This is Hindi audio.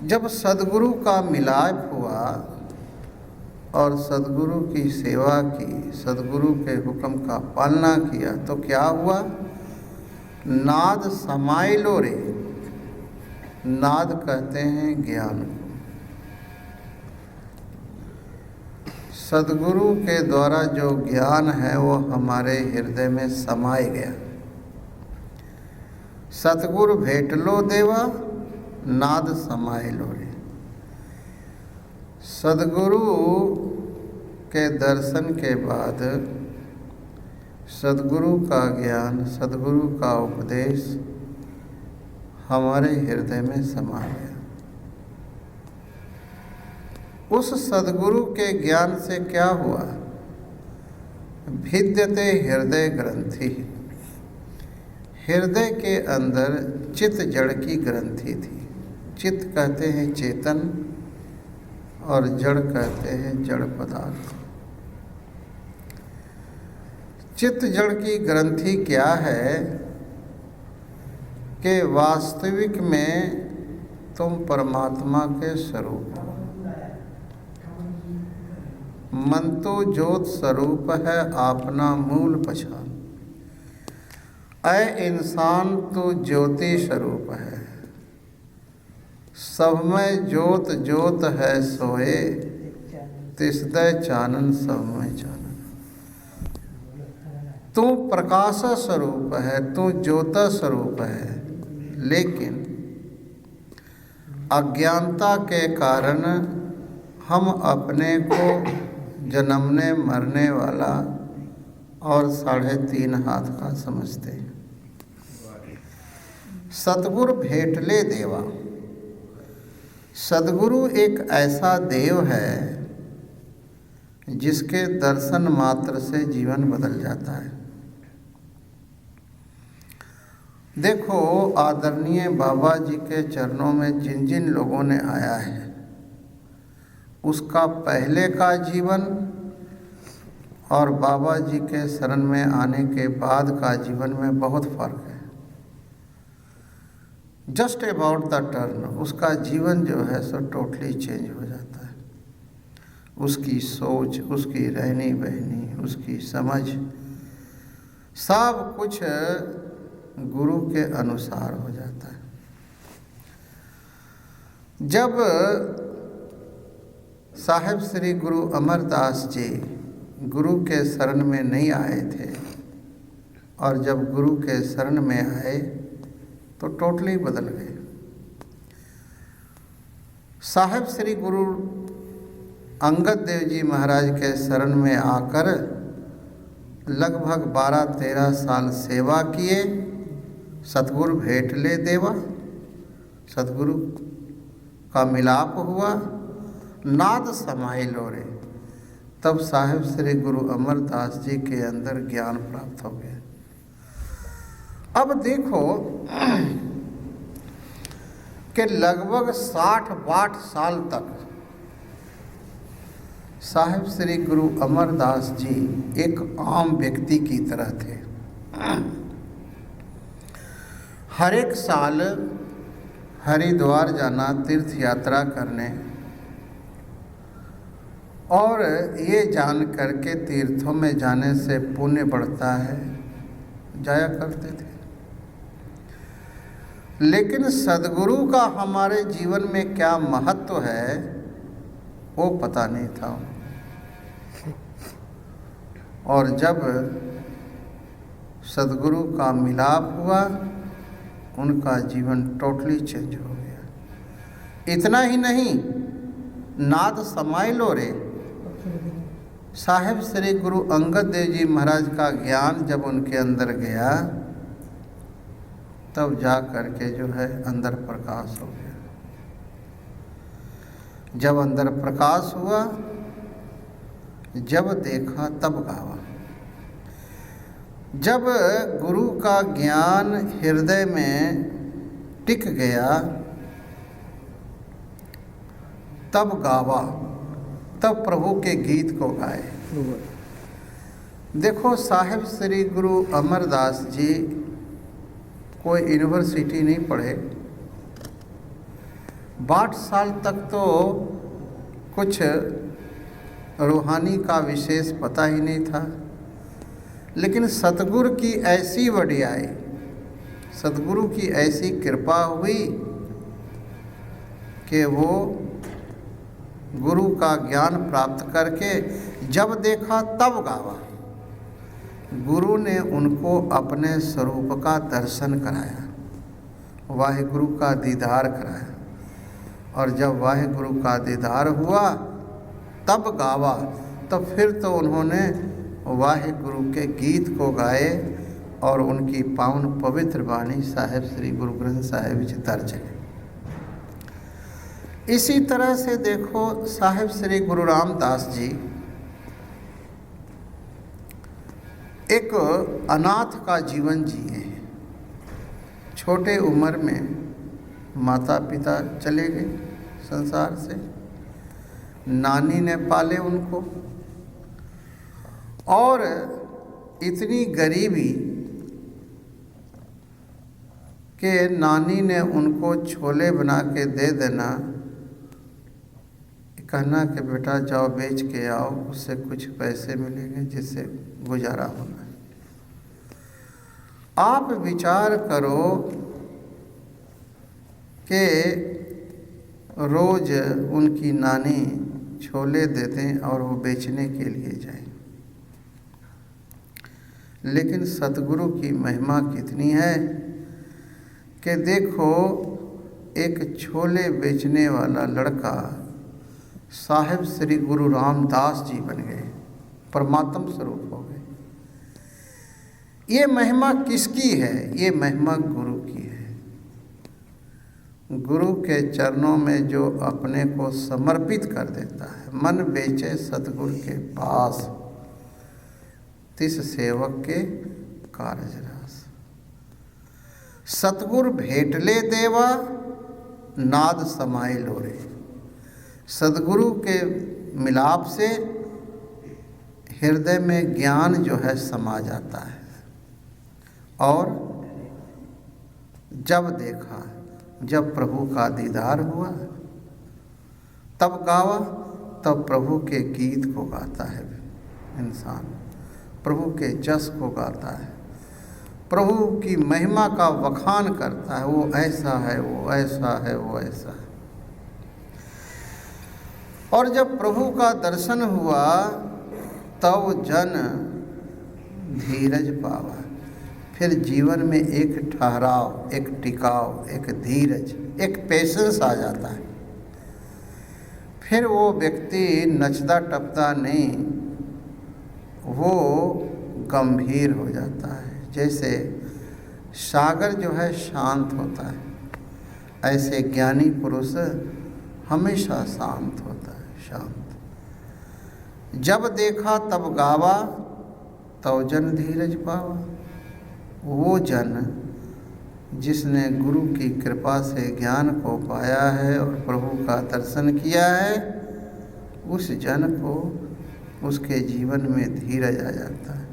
जब सद्गुरु का मिलाप हुआ और सद्गुरु की सेवा की, सद्गुरु के हुक्म का पालना किया, तो क्या हुआ? नाद समाय लो रे। नाद कहते हैं ज्ञान को। सद्गुरु के द्वारा जो ज्ञान है वो हमारे हृदय में समाय गया। सतगुरु भेट लो देवा, नाद समाय लो रे। सद्गुरु के दर्शन के बाद सद्गुरु का ज्ञान, सद्गुरु का उपदेश हमारे हृदय में समा गया। उस सद्गुरु के ज्ञान से क्या हुआ? भिद्यते हृदय ग्रंथि। हृदय के अंदर चित्त जड़ की ग्रंथि थी। चित्त कहते हैं चेतन और जड़ कहते हैं जड़ पदार्थ। चित्त जड़ की ग्रंथि क्या है कि वास्तविक में तुम परमात्मा के स्वरूप हो। मन तो ज्योत स्वरूप है, आपना मूल पहचान। ऐ इंसान तो ज्योति स्वरूप है, सब में ज्योत ज्योत है सोए, तिसदै चानन सब में चानन। तू प्रकाश स्वरूप है, तू ज्योत स्वरूप है, लेकिन अज्ञानता के कारण हम अपने को जन्मने मरने वाला और 3.5 हाथ का समझते हैं। सतगुरु भेट ले देवा। सद्गुरु एक ऐसा देव है जिसके दर्शन मात्र से जीवन बदल जाता है। देखो, आदरणीय बाबा जी के चरणों में जिन जिन लोगों ने आया है, उसका पहले का जीवन और बाबा जी के शरण में आने के बाद का जीवन में बहुत फर्क है। जस्ट अबाउट द टर्न उसका जीवन जो है सो टोटली चेंज हो जाता है। उसकी सोच, उसकी रहनी बहनी, उसकी समझ, सब कुछ गुरु के अनुसार हो जाता है। जब साहिब श्री गुरु अमरदास जी गुरु के शरण में नहीं आए थे और जब गुरु के शरण में आए तो टोटली बदल गए। साहिब श्री गुरु अंगद देव जी महाराज के शरण में आकर लगभग 12-13 साल सेवा किए। सतगुरु भेट ले देवा, सतगुरु का मिलाप हुआ, नाद समाय लो रे। तब साहिब श्री गुरु अमरदास जी के अंदर ज्ञान प्राप्त हो गया। अब देखो कि लगभग 60-62 साल तक साहिब श्री गुरु अमरदास जी एक आम व्यक्ति की तरह थे। हर एक साल हरिद्वार जाना, तीर्थ यात्रा करने, और ये जान करके तीर्थों में जाने से पुण्य बढ़ता है, जाया करते थे। लेकिन सद्गुरु का हमारे जीवन में क्या महत्व है वो पता नहीं था। और जब सद्गुरु का मिलाप हुआ, उनका जीवन टोटली चेंज हो गया। इतना ही नहीं, नाद समाय लो रे। साहिब श्री गुरु अंगद देव जी महाराज का ज्ञान जब उनके अंदर गया, तब जा कर के जो है अंदर प्रकाश हो गया। जब अंदर प्रकाश हुआ, जब देखा तब गावा। जब गुरु का ज्ञान हृदय में टिक गया, तब गावा, तब प्रभु के गीत को गाए। देखो, साहिब श्री गुरु अमरदास जी कोई यूनिवर्सिटी नहीं पढ़े, 60 साल तक तो कुछ रूहानी का विशेष पता ही नहीं था, लेकिन सतगुरु की ऐसी वडियाई, सतगुरु की ऐसी कृपा हुई कि वो गुरु का ज्ञान प्राप्त करके जब देखा तब गावा। गुरु ने उनको अपने स्वरूप का दर्शन कराया, वाहिगुरु का दीदार कराया, और जब वाहिगुरु का दीदार हुआ तब गावा। तो फिर तो उन्होंने वाहिगुरु के गीत को गाए और उनकी पावन पवित्र वाणी साहिब श्री गुरु ग्रंथ साहिब जी दर्ज है। इसी तरह से देखो साहिब श्री गुरु रामदास जी एक अनाथ का जीवन जिए हैं। छोटे उम्र में माता पिता चले गए संसार से, नानी ने पाले उनको, और इतनी गरीबी कि नानी ने उनको छोले बना के दे देना, कहना कि बेटा जाओ बेच के आओ, उससे कुछ पैसे मिलेंगे जिससे गुजारा होना है। आप विचार करो कि रोज उनकी नानी छोले दे दें और वो बेचने के लिए जाएं। लेकिन सतगुरु की महिमा कितनी है कि देखो एक छोले बेचने वाला लड़का साहिब श्री गुरु रामदास जी बन गए, परमात्म स्वरूप हो गए। ये महिमा किसकी है? ये महिमा गुरु की है। गुरु के चरणों में जो अपने को समर्पित कर देता है, मन बेचे सतगुरु के पास, तिस सेवक के कारज रास। सतगुरु भेटले देवा, नाद समाए लोरे। सदगुरु के मिलाप से हृदय में ज्ञान जो है समा जाता है, और जब देखा, जब प्रभु का दीदार हुआ तब गावा। तब प्रभु के गीत को गाता है इंसान, प्रभु के जस को गाता है, प्रभु की महिमा का वखान करता है। वो ऐसा है, वो ऐसा है, वो ऐसा है। और जब प्रभु का दर्शन हुआ तब जन धीरज पावा। फिर जीवन में एक ठहराव, एक टिकाव, एक धीरज, एक पेशेंस आ जाता है। फिर वो व्यक्ति नचता टपता नहीं, वो गंभीर हो जाता है। जैसे सागर जो है शांत होता है, ऐसे ज्ञानी पुरुष हमेशा शांत होता है, शांत। जब देखा तब गावा, तब जन धीरज पावा। वो जन जिसने गुरु की कृपा से ज्ञान को पाया है और प्रभु का दर्शन किया है, उस जन को उसके जीवन में धीरज आ जाता है।